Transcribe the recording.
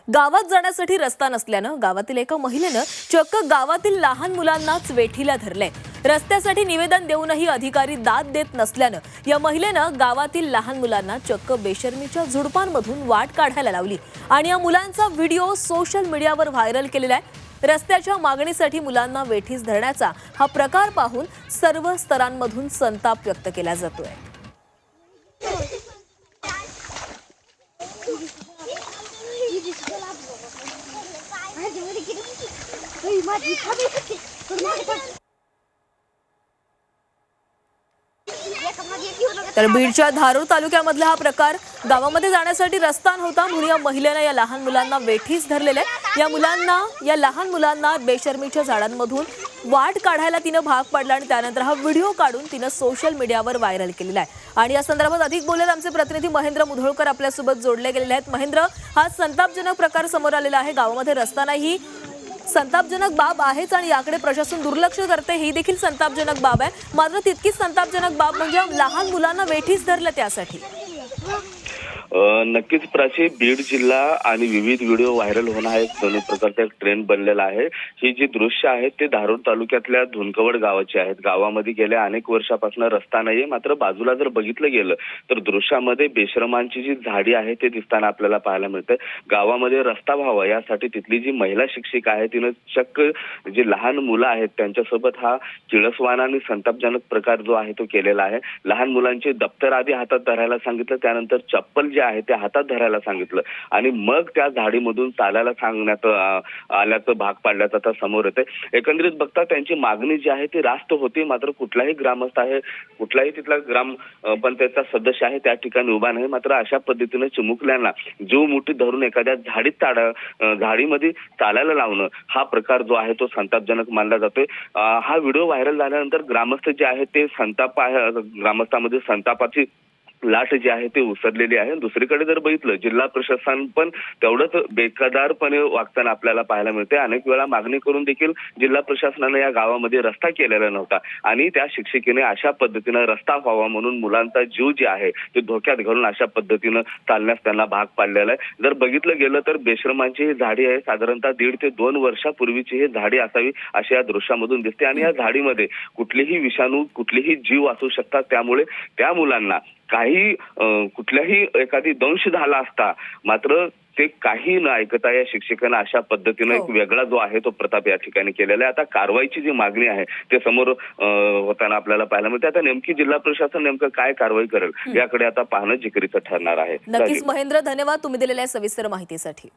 गावात जाण्यासाठी रस्ता नसल्यानं गावातील एका महिलेनं चक्क गावातील लहान मुलांनाच वेठीला धरलंय। रस्त्यासाठी निवेदन देऊनही अधिकारी दाद देत नसल्यानं या महिलेनं गावातील लहान मुलांना चक्क बेशर्मीच्या झुडपांमधून वाट काढायला लावली आणि या मुलांचा व्हिडिओ सोशल मीडियावर व्हायरल केलेला आहे। रस्त्याच्या मागणीसाठी मुलांना वेठीस धरण्याचा हा प्रकार पाहून सर्व स्तरांमधून संताप व्यक्त केला जातोय। तर बीडच्या धारूर तालुक्यामधला हा प्रकार, गावामध्ये जाण्यासाठी रस्ता नव्हता म्हणून या महिलेने या लहान मुलांना वेठीस धरलेले। या लहान मुलांना बेशर्मीच्या झाडांमधून वाट काढायला तिने भाग पाडला आणि त्यानंतर हा व्हिडिओ काढून तिने सोशल मीडियावर व्हायरल केलेला आहे। आणि या संदर्भात अधिक बोललेत आमचे प्रतिनिधी महेंद्र मुधोळकर आपल्यासोबत जोडले गेलेले आहेत। महेंद्र, हा संतापजनक प्रकार समोर आलेला आहे। गावामध्ये रस्ता नाही, संतापजनक बाब आहेच आणि याकडे प्रशासन दुर्लक्ष करते, ही देखील संतापजनक बाब आहे। मात्र तितकीच संतापजनक बाब म्हणजे लहान मुलांना वेठीस धरलं त्यासाठी। नक्कीच प्राची, बीड जिल्हा आणि विविध व्हिडिओ व्हायरल होणं हा एक दोन्ही प्रकारचा एक ट्रेंड बनलेला आहे। ही जी दृश्य आहेत ते धारूर तालुक्यातल्या धुनकवड गावाची आहेत। गावामध्ये गेल्या अनेक वर्षापासून रस्ता नाहीये, मात्र बाजूला जर बघितलं गेलं तर दृश्यामध्ये बेशरमांची जी झाडी आहे ते दिसताना आपल्याला पाहायला मिळते। गावामध्ये रस्ता व्हावा यासाठी तिथली जी महिला शिक्षिका आहे तिनं चक्क जे लहान मुलं आहेत त्यांच्यासोबत हा किळसवाना आणि संतापजनक प्रकार जो आहे तो केलेला आहे। लहान मुलांचे दप्तर आधी हातात धरायला सांगितलं, त्यानंतर चप्पल जे आहे ते हातात धरायला सांगितलं आणि मग त्या झाडीमधून चालायला सांगण्यात आल्याचं भाग पाडल्याचं आता समोर येते। एकंदरीत बघता त्यांची मागणी जी आहे ती रास्त होती, मात्र कुठलाही ग्रामस्थ आहे, कुठलाही तिथला ग्राम पंचायतचा सदस्य आहे त्या ठिकाणी उभा नाही। मात्र अशा पद्धतीने चिमुकल्यांना जीव मुठी धरून एखाद्या झाडीमध्ये चालायला लावणं हा प्रकार जो आहे तो संतापजनक मानला जातोय। हा व्हिडिओ व्हायरल झाल्यानंतर ग्रामस्थ जे आहेत ते ग्रामस्थांमध्ये संतापाची लाट जी आहे ते उसरलेली आहे। दुसरीकडे जर बघितलं जिल्हा प्रशासन पण तेवढंच बेकायदेशीरपणे वागताना आपल्याला पाहायला मिळते। अनेक वेळा मागणी करून देखील जिल्हा प्रशासनाने या गावामध्ये रस्ता केलेला नव्हता आणि त्या शिक्षिकेने अशा पद्धतीने रस्ता व्हावा म्हणून मुलांचा जीव जे आहे ते धोक्यात घालून अशा पद्धतीने चालण्यास त्यांना भाग पाडलेला आहे। जर बघितलं गेलं तर बेशरमांची ही झाडी आहे, साधारणतः 1.5 ते 2 वर्षापूर्वीची ही झाडी असावी अशी या दृश्यामधून दिसते आणि या झाडीमध्ये कुठलीही विषाणू, कुठलीही जीव असू शकतात। त्यामुळे त्या मुलांना काही कुठल्याही एखादी दंश झाला असता, मात्र ते काही न ऐकता या शिक्षकांना अशा पद्धतीने एक वेगळा जो आहे तो प्रताप या ठिकाणी केलेला आहे। आता कारवाईची जी मागणी आहे ते समोर होताना आपल्याला पाहायला मिळते। आता नेमकी जिल्हा प्रशासन नेमकं काय कारवाई करेल याकडे आता पाहणं जिकिरीचं ठरणार आहे। नक्कीच महेंद्र, धन्यवाद तुम्ही दिलेल्या सविस्तर माहितीसाठी।